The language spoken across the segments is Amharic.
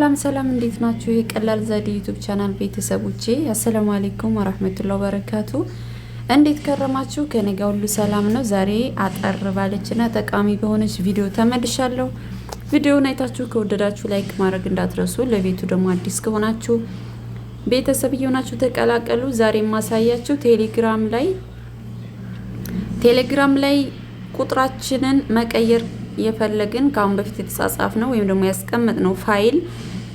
ሰላም እንዴት ናችሁ? የቀላል ዘዴ ዩቲዩብ ቻናል ቤተሰቦቼ አሰላሙ አለይኩም ወራህመቱላሂ ወበረካቱ። እንዴት ከረማችሁ? ከኔ ጋር ሁሉ ሰላም ነው። ዛሬ አጠር ባለችና ጠቃሚ በሆነች ቪዲዮ ተመልሻለሁ። ቪዲዮውን አይታችሁ ከወደዳችሁ ላይክ ማድረግ እንዳትረሱ። ለቤቱ ደግሞ አዲስ ከሆናችሁ ቤተሰብ እየሆናችሁ ተቀላቀሉ። ዛሬ ማሳያችሁ ቴሌግራም ላይ ቁጥራችንን መቀየር የፈለግን ካሁን በፊት የተጻጻፍ ነው ወይም ደግሞ ያስቀመጥ ነው ፋይል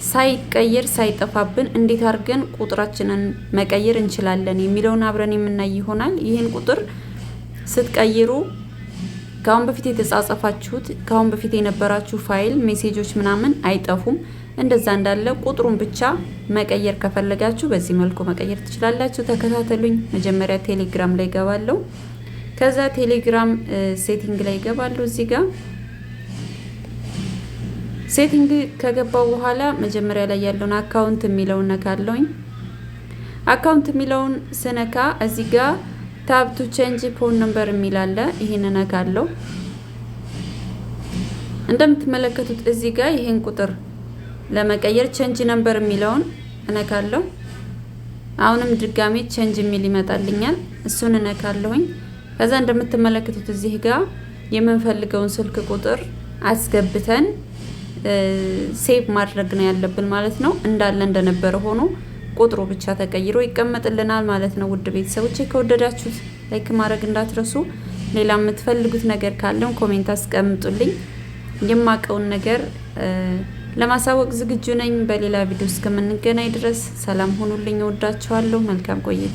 ሳይቀየር ሳይጠፋብን እንዴት አድርገን ቁጥራችንን መቀየር እንችላለን የሚለውን አብረን የምናይ ይሆናል። ይህን ቁጥር ስትቀይሩ ካሁን በፊት የተጻጻፋችሁት ካሁን በፊት የነበራችሁ ፋይል ሜሴጆች ምናምን አይጠፉም። እንደዛ እንዳለ ቁጥሩን ብቻ መቀየር ከፈለጋችሁ በዚህ መልኩ መቀየር ትችላላችሁ። ተከታተሉኝ። መጀመሪያ ቴሌግራም ላይ ገባለሁ። ከዛ ቴሌግራም ሴቲንግ ላይ ገባለሁ። እዚህ ጋር ሴቲንግ ከገባው በኋላ መጀመሪያ ላይ ያለውን አካውንት የሚለውን ነካለሁኝ። አካውንት የሚለውን ስነካ እዚህ ጋር ታብ ቱ ቼንጅ ፎን ነምበር የሚል አለ። ይሄን ነካለሁ። እንደምትመለከቱት እዚህ ጋር ይሄን ቁጥር ለመቀየር ቼንጅ ነምበር የሚለውን እነካለሁ። አሁንም ድጋሜ ቼንጅ የሚል ይመጣልኛል። እሱን እነካለሁኝ። ከዛ እንደምትመለከቱት እዚህ ጋር የምንፈልገውን ስልክ ቁጥር አስገብተን ሴቭ ማድረግ ነው ያለብን ማለት ነው። እንዳለ እንደነበረ ሆኖ ቁጥሩ ብቻ ተቀይሮ ይቀመጥልናል ማለት ነው። ውድ ቤተሰቦቼ ከወደዳችሁት ላይክ ማድረግ እንዳትረሱ። ሌላ የምትፈልጉት ነገር ካለም ኮሜንት አስቀምጡልኝ። የማቀውን ነገር ለማሳወቅ ዝግጁ ነኝ። በሌላ ቪዲዮ እስከምንገናኝ ድረስ ሰላም ሁኑልኝ። እወዳችኋለሁ። መልካም ቆይታ